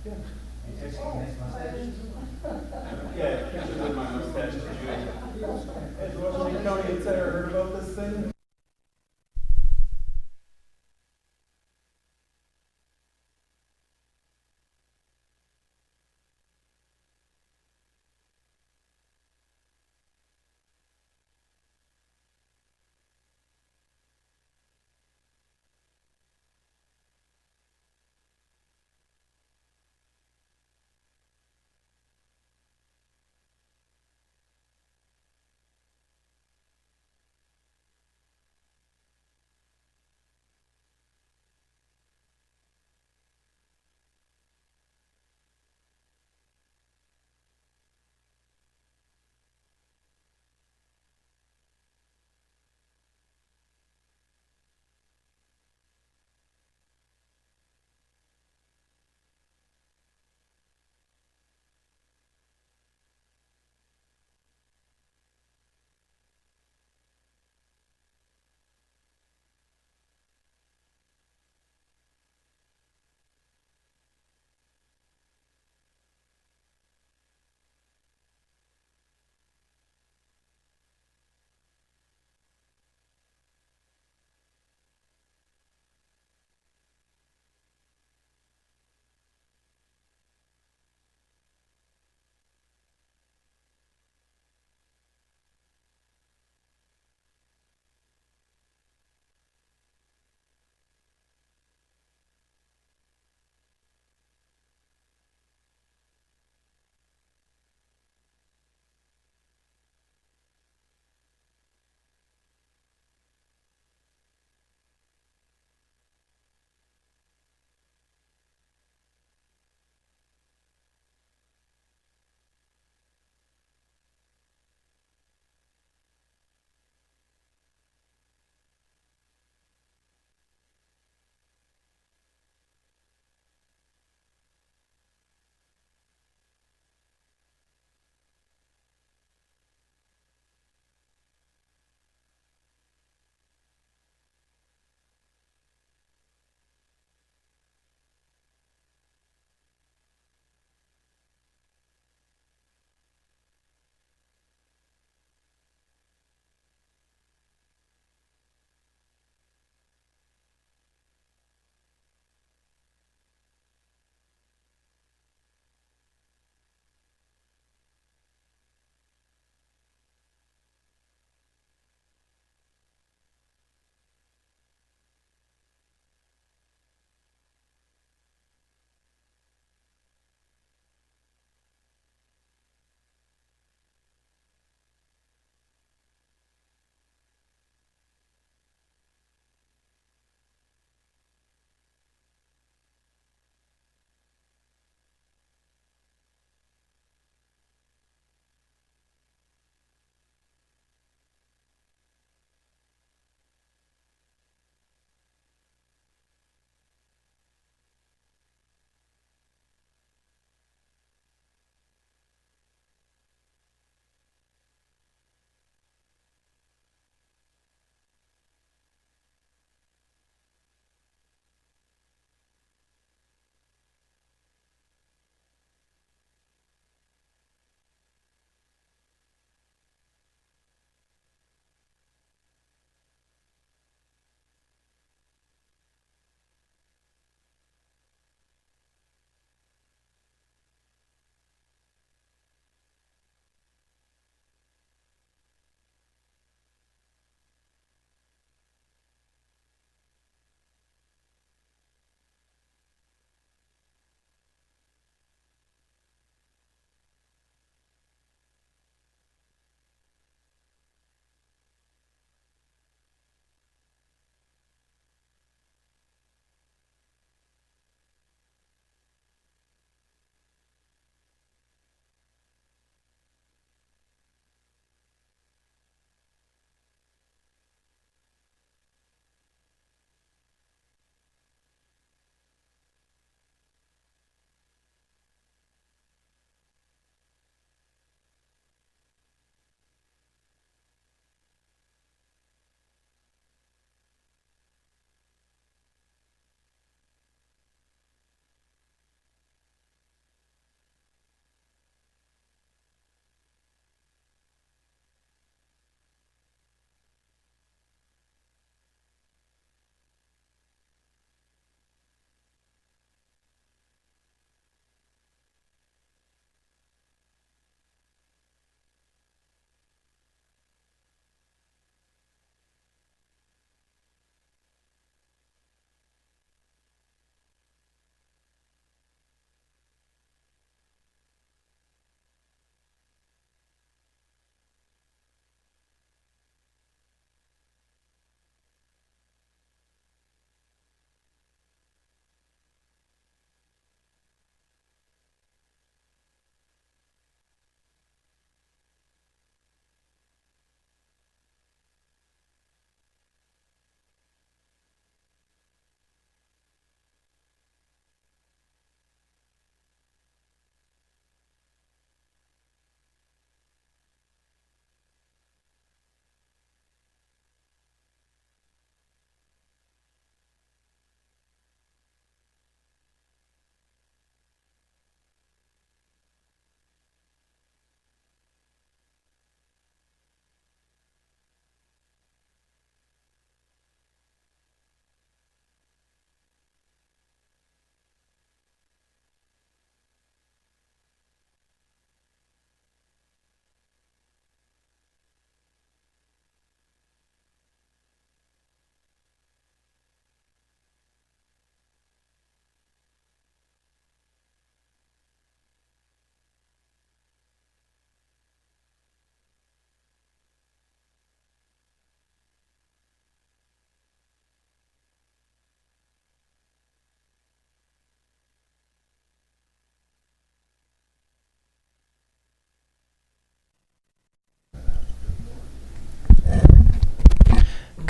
Yeah. You took some nice mustaches? Yeah, pictures of my mustache to Judy. Has Washington County Insider heard about this thing?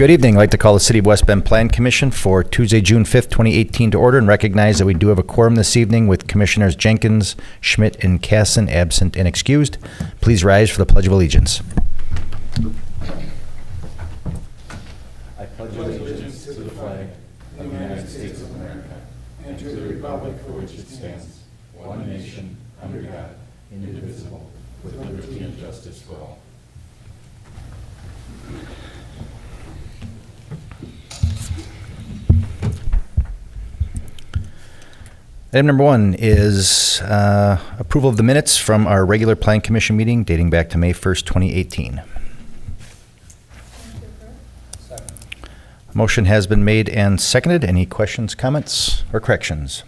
Good evening. I'd like to call the City of West Bend Plan Commission for Tuesday, June 5th, 2018 to order and recognize that we do have a quorum this evening with Commissioners Jenkins, Schmidt, and Casson absent and excused. Please rise for the Pledge of Allegiance. I pledge allegiance to the flag of the United States of America and to the republic for which it stands, one nation, under God, indivisible, with liberty and justice for all. Item number 1 is approval of the minutes from our regular Plan Commission meeting dating back to May 1st, 2018. Motion has been made and seconded. Any questions, comments, or corrections?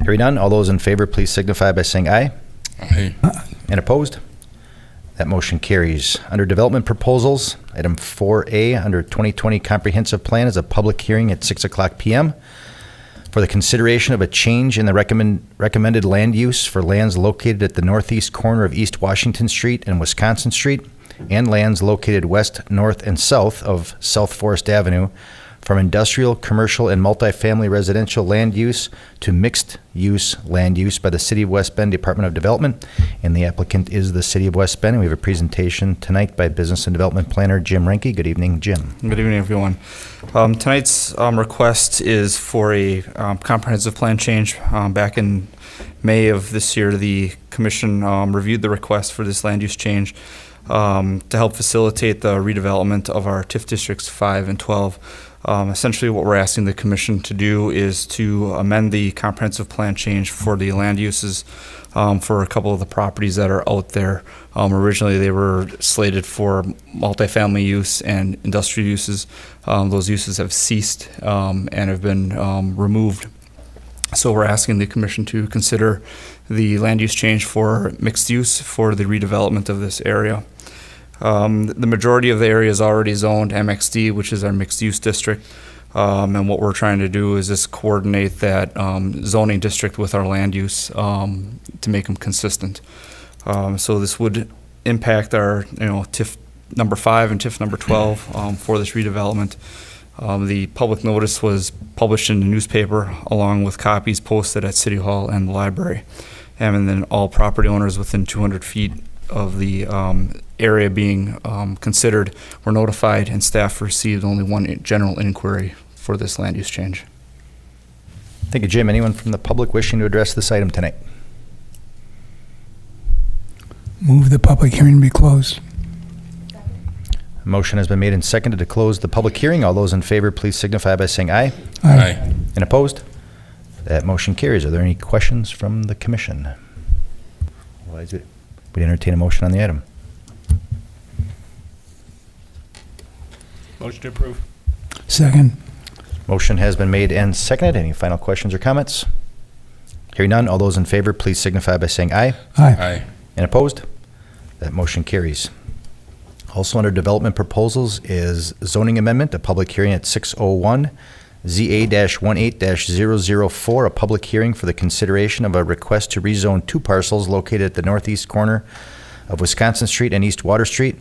Hearing none, all those in favor, please signify by saying aye. Aye. And opposed? That motion carries. Under development proposals, item 4A under 2020 Comprehensive Plan is a public hearing at 6 o'clock p.m. for the consideration of a change in the recommended land use for lands located at the northeast corner of East Washington Street and Wisconsin Street and lands located west, north, and south of South Forest Avenue from industrial, commercial, and multifamily residential land use to mixed-use land use by the City of West Bend Department of Development. And the applicant is the City of West Bend. And we have a presentation tonight by Business and Development Planner Jim Renke. Good evening, Jim. Good evening, everyone. Tonight's request is for a comprehensive plan change. Back in May of this year, the Commission reviewed the request for this land use change to help facilitate the redevelopment of our TIF districts 5 and 12. Essentially, what we're asking the Commission to do is to amend the comprehensive plan change for the land uses for a couple of the properties that are out there. Originally, they were slated for multifamily use and industrial uses. Those uses have ceased and have been removed. So we're asking the Commission to consider the land use change for mixed use for the redevelopment of this area. The majority of the area is already zoned MXD, which is our mixed use district. And what we're trying to do is just coordinate that zoning district with our land use to make them consistent. So this would impact our TIF number 5 and TIF number 12 for this redevelopment. The public notice was published in the newspaper along with copies posted at City Hall and the library. And then all property owners within 200 feet of the area being considered were notified, and staff received only one general inquiry for this land use change. Thank you, Jim. Anyone from the public wishing to address this item tonight? Move the public hearing be closed. A motion has been made and seconded to close the public hearing. All those in favor, please signify by saying aye. Aye. And opposed? That motion carries. Are there any questions from the Commission? Otherwise, we'd entertain a motion on the item. Motion to approve. Second. Motion has been made and seconded. Any final questions or comments? Hearing none, all those in favor, please signify by saying aye. Aye. Aye. And opposed? That motion carries. Also under development proposals is zoning amendment, a public hearing at 6:01, ZA-18-004, a public hearing for the consideration of a request to rezone 2 parcels located at the northeast corner of Wisconsin Street and East Water Street.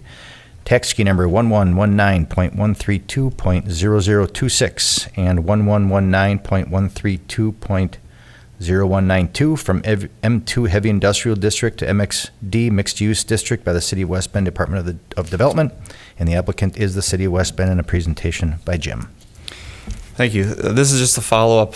Tax key number 1119.132.0026 and 1119.132.0192 from M2 Heavy Industrial District to MXD Mixed Use District by the City of West Bend Department of Development. And the applicant is the City of West Bend, and a presentation by Jim. Thank you. This is just a follow-up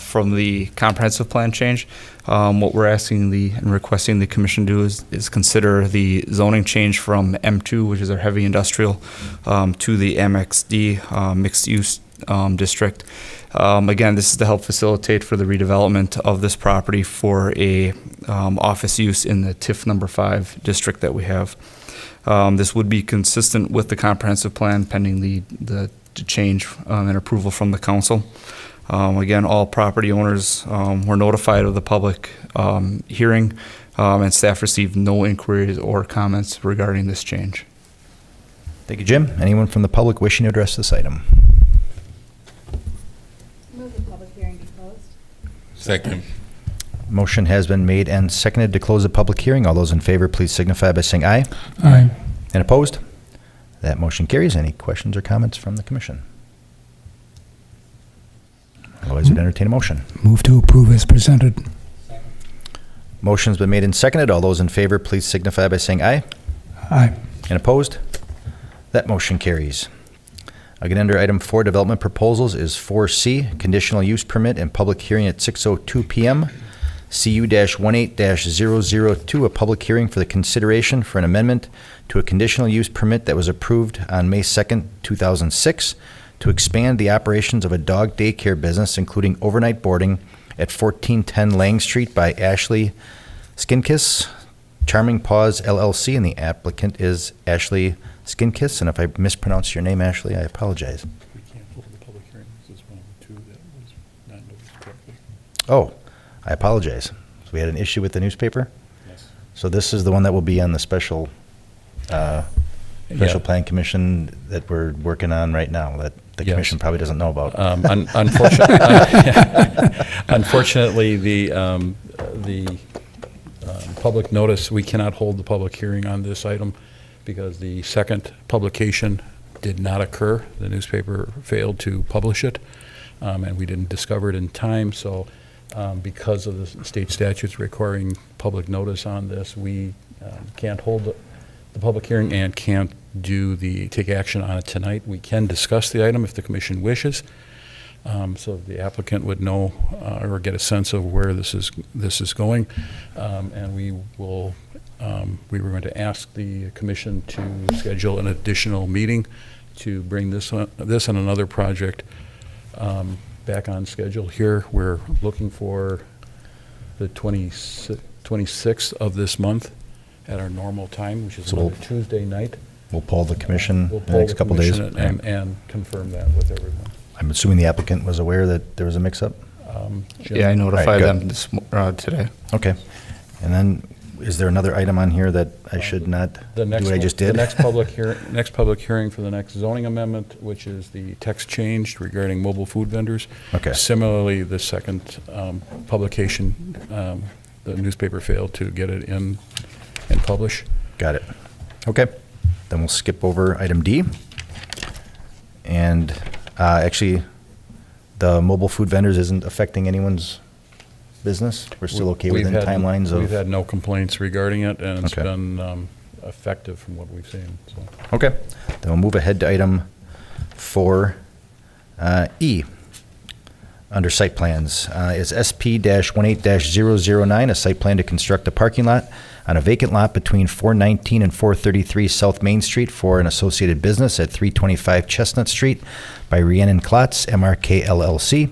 from the comprehensive plan change. What we're asking and requesting the Commission do is consider the zoning change from M2, which is our heavy industrial, to the MXD mixed use district. Again, this is to help facilitate for the redevelopment of this property for a office use in the TIF number 5 district that we have. This would be consistent with the comprehensive plan pending the change and approval from the council. Again, all property owners were notified of the public hearing, and staff received no inquiries or comments regarding this change. Thank you, Jim. Anyone from the public wishing to address this item? Move the public hearing be closed. Second. Motion has been made and seconded to close the public hearing. All those in favor, please signify by saying aye. Aye. And opposed? That motion carries. Any questions or comments from the commission? Otherwise, would entertain a motion. Move to approve as presented. Motion's been made and seconded. All those in favor, please signify by saying aye. Aye. And opposed? That motion carries. Again, under item 4, development proposals, is 4C, conditional use permit and public hearing at 6:02 PM. CU-18-002, a public hearing for the consideration for an amendment to a conditional use permit that was approved on May 2nd, 2006, to expand the operations of a dog daycare business, including overnight boarding at 1410 Lang Street by Ashley Skinkiss, Charming Paws LLC, and the applicant is Ashley Skinkiss. And if I mispronounced your name, Ashley, I apologize. We can't hold the public hearing. This is one of the two that was not noticed correctly. Oh, I apologize. So we had an issue with the newspaper? Yes. So this is the one that will be on the special plan commission that we're working on right now, that the Yes. commission probably doesn't know about. Unfortunately, the public notice, we cannot hold the public hearing on this item because the second publication did not occur. The newspaper failed to publish it, and we didn't discover it in time. So because of the state statutes requiring public notice on this, we can't hold the public hearing and can't take action on it tonight. We can discuss the item if the commission wishes, so the applicant would know or get a sense of where this is going, and we were going to ask the commission to schedule an additional meeting to bring this and another project back on schedule here. We're looking for the 26th of this month at our normal time, which is So we'll- another Tuesday night. We'll poll the commission We'll in the poll next the couple days. commission and confirm that with everyone. I'm assuming the applicant was aware that there was a mix-up? Jim? Yeah, I notified All right, them today. Okay. And then, is there another item on here that I should not do The next what I one- just did? The next public hearing for the next zoning amendment, which is the text change regarding mobile food vendors. Okay. Similarly, the second publication, the newspaper failed to get it in and publish. Got it. Okay. Then we'll skip over item D. And actually, the mobile food vendors isn't affecting anyone's business? We're still okay We've within had- timelines of? We've had no complaints regarding it, and it's Okay. been effective from what we've seen, so. Okay. Then we'll move ahead to item 4E. Under site plans, is SP-18-009, a site plan to construct a parking lot on a vacant lot between 419 and 433 South Main Street for an associated business at 325 Chestnut Street by Rhiannon Klotz, MRK LLC.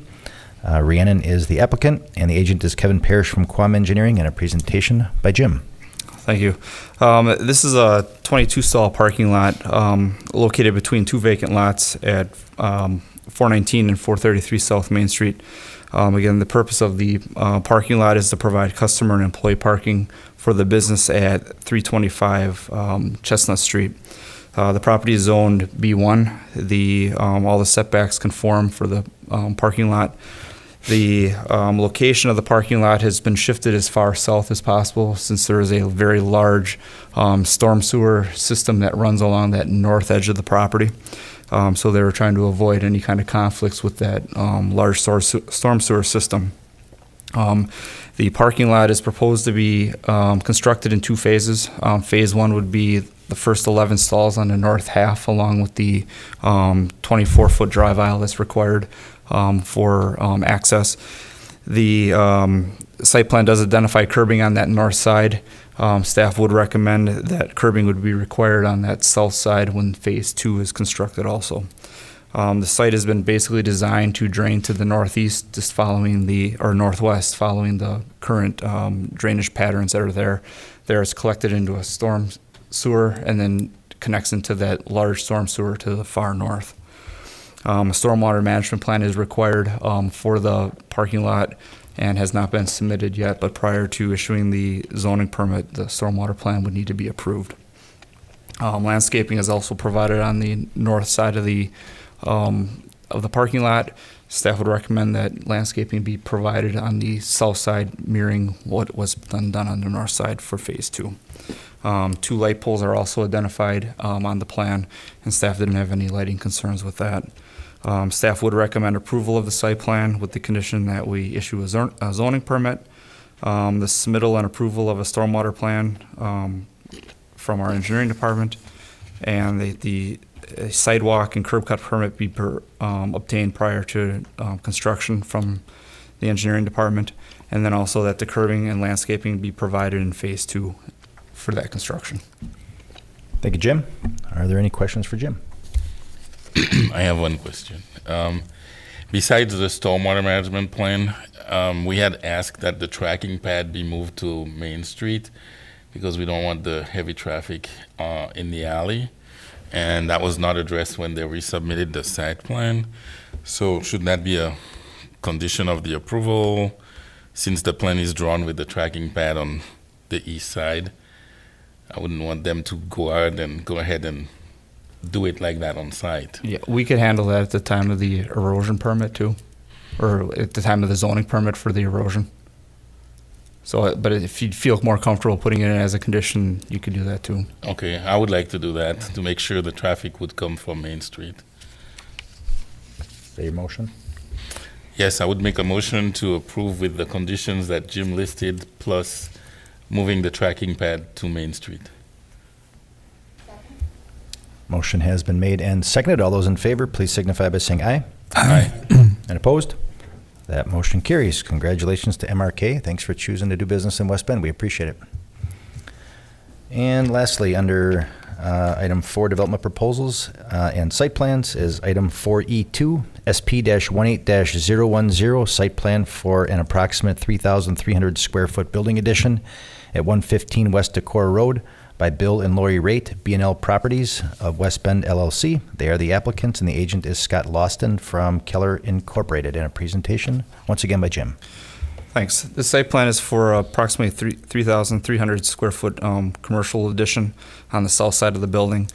Rhiannon is the applicant, and the agent is Kevin Parrish from Quam Engineering, and a presentation by Jim. Thank you. This is a 22-stall parking lot located between two vacant lots at 419 and 433 South Main Street. Again, the purpose of the parking lot is to provide customer and employee parking for the business at 325 Chestnut Street. The property is zoned B1. All the setbacks conform for the parking lot. The location of the parking lot has been shifted as far south as possible since there is a very large storm sewer system that runs along that north edge of the property. So they were trying to avoid any kind of conflicts with that large storm sewer system. The parking lot is proposed to be constructed in two phases. Phase one would be the first 11 stalls on the north half, along with the 24-foot drive aisle that's required for access. The site plan does identify curbing on that north side. Staff would recommend that curbing would be required on that south side when phase two is constructed also. The site has been basically designed to drain to the northeast, just following northwest, following the current drainage patterns that are there. There it's collected into a storm sewer and then connects into that large storm sewer to the far north. A stormwater management plan is required for the parking lot and has not been submitted yet, but prior to issuing the zoning permit, the stormwater plan would need to be approved. Landscaping is also provided on the north side of the parking lot. Staff would recommend that landscaping be provided on the south side, mirroring what was done on the north side for phase two. 2 light poles are also identified on the plan, and staff didn't have any lighting concerns with that. Staff would recommend approval of the site plan with the condition that we issue a zoning permit, the submittal and approval of a stormwater plan from our engineering department, and the sidewalk and curb cut permit be obtained prior to construction from the engineering department, and then also that the curbing and landscaping be provided in phase 2 for that construction. Thank you, Jim. Are there any questions for Jim? I have one question. Besides the stormwater management plan, we had asked that the tracking pad be moved to Main Street because we don't want the heavy traffic in the alley. And that was not addressed when they resubmitted the site plan. So should that be a condition of the approval since the plan is drawn with the tracking pad on the east side? I wouldn't want them to go out and go ahead and do it like that on site. Yeah, we could handle that at the time of the erosion permit too, or at the time of the zoning permit for the erosion. So, but if you feel more comfortable putting it in as a condition, you could do that too. Okay, I would like to do that to make sure the traffic would come from Main Street. Is that your motion? Yes, I would make a motion to approve with the conditions that Jim listed, plus moving the tracking pad to Main Street. Motion has been made and seconded. All those in favor, please signify by saying aye. Aye. And opposed? That motion carries. Congratulations to MRK. Thanks for choosing to do business in West Bend. We appreciate it. And lastly, under item 4, development proposals and site plans, is item 4E2, SP-18-010, site plan for an approximate 3,300 square foot building addition at 115 West Decorah Road by Bill and Lori Raitt, B&L Properties of West Bend LLC. They are the applicants, and the agent is Scott Lawston from Keller Incorporated. And a presentation, once again, by Jim. Thanks. The site plan is for approximately 3,300 square foot commercial addition on the south side of the building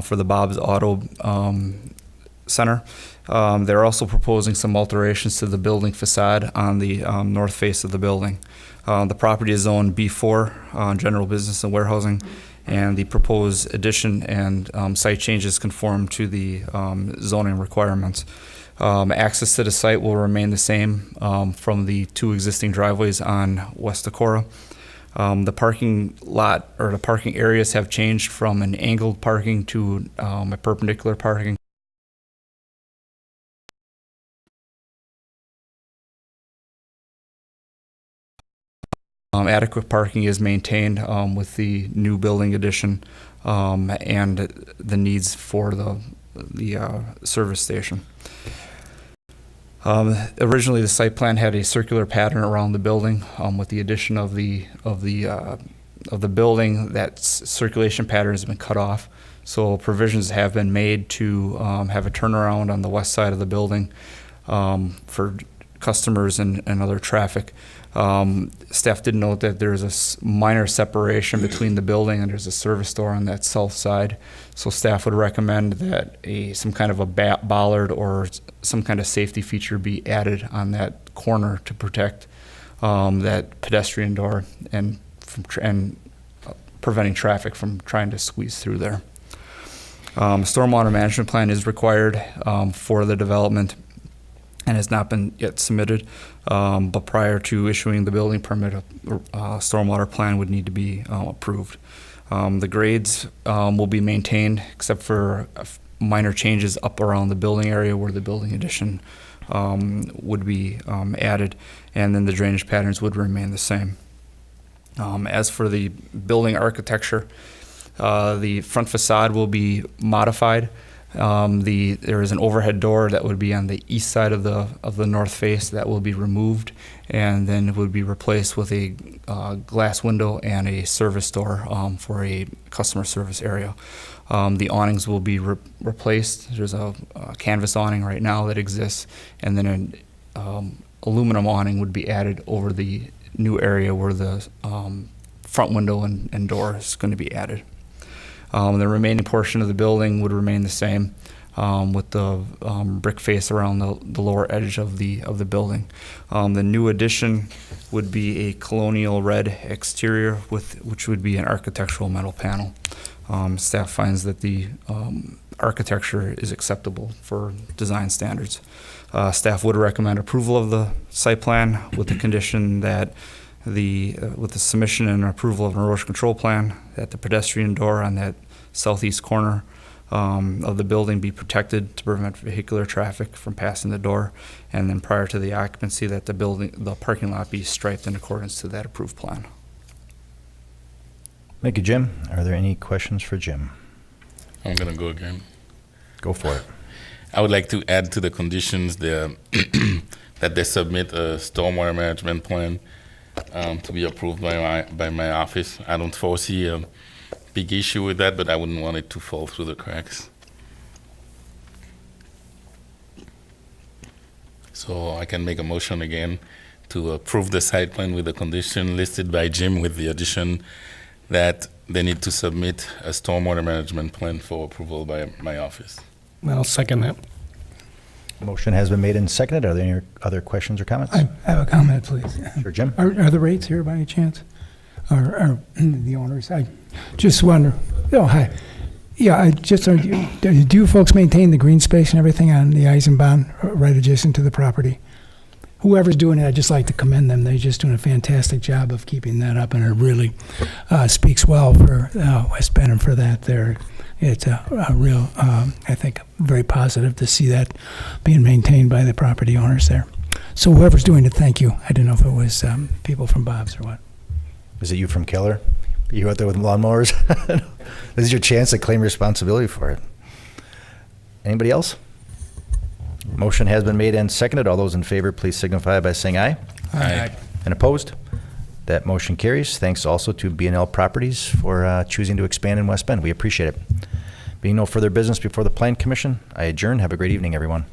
for the Bob's Auto Center. They're also proposing some alterations to the building facade on the north face of the building. The property is zoned B4, general business and warehousing, and the proposed addition and site changes conform to the zoning requirements. Access to the site will remain the same from the 2 existing driveways on West Decorah. The parking lot or the parking areas have changed from an angled parking to a perpendicular parking. Adequate parking is maintained with the new building addition and the needs for the service station. Originally, the site plan had a circular pattern around the building. With the addition of the building, that circulation pattern has been cut off. So provisions have been made to have a turnaround on the west side of the building for customers and other traffic. Staff did note that there's a minor separation between the building and there's a service store on that south side. So staff would recommend that some kind of a bollard or some kind of safety feature be added on that corner to protect that pedestrian door and preventing traffic from trying to squeeze through there. Stormwater management plan is required for the development and has not been yet submitted, but prior to issuing the building permit, a stormwater plan would need to be approved. The grades will be maintained except for minor changes up around the building area where the building addition would be added, and then the drainage patterns would remain the same. As for the building architecture, the front facade will be modified. There is an overhead door that would be on the east side of the north face that will be removed, and then it would be replaced with a glass window and a service door for a customer service area. The awnings will be replaced. There's a canvas awning right now that exists, and then an aluminum awning would be added over the new area where the front window and door is going to be added. The remaining portion of the building would remain the same. with the brick face around the lower edge of the building. The new addition would be a colonial red exterior which would be an architectural metal panel. Staff finds that the architecture is acceptable for design standards. Staff would recommend approval of the site plan with the condition that with the submission and approval of an erosion control plan, that the pedestrian door on that southeast corner of the building be protected to prevent vehicular traffic from passing the door, and then prior to the occupancy that the parking lot be striped in accordance to that approved plan. Thank you, Jim. Are there any questions for Jim? I'm gonna go again. Go for it. I would like to add to the conditions that they submit a stormwater management plan to be approved by my office. I don't foresee a big issue with that, but I wouldn't want it to fall through the cracks. So I can make a motion again to approve the site plan with the condition listed by Jim, with the addition that they need to submit a stormwater management plan for approval by my office. I'll second that. Motion has been made and seconded. Are there any other questions or comments? I have a comment, please. Sure, Jim? Are the rates here by any chance? Are the owners? I just wonder. Oh, hi. Yeah, I just, do you folks maintain the green space and everything on the Eisenbahn right adjacent to the property? Whoever's doing it, I'd just like to commend them. They're just doing a fantastic job of keeping that up, and it really speaks well for West Bend and for that there. It's a real, I think, very positive to see that being maintained by the property owners there. So whoever's doing it, thank you. I didn't know if it was people from Bob's or what. Is it you from Keller? You out there with lawnmowers? This is your chance to claim responsibility for it. Anybody else? Motion has been made and seconded. All those in favor, please signify by saying aye. Aye. And opposed? That motion carries. Thanks also to B&L Properties for choosing to expand in West Bend. We appreciate it. Being no further business before the Plan Commission, I adjourn. Have a great evening, everyone.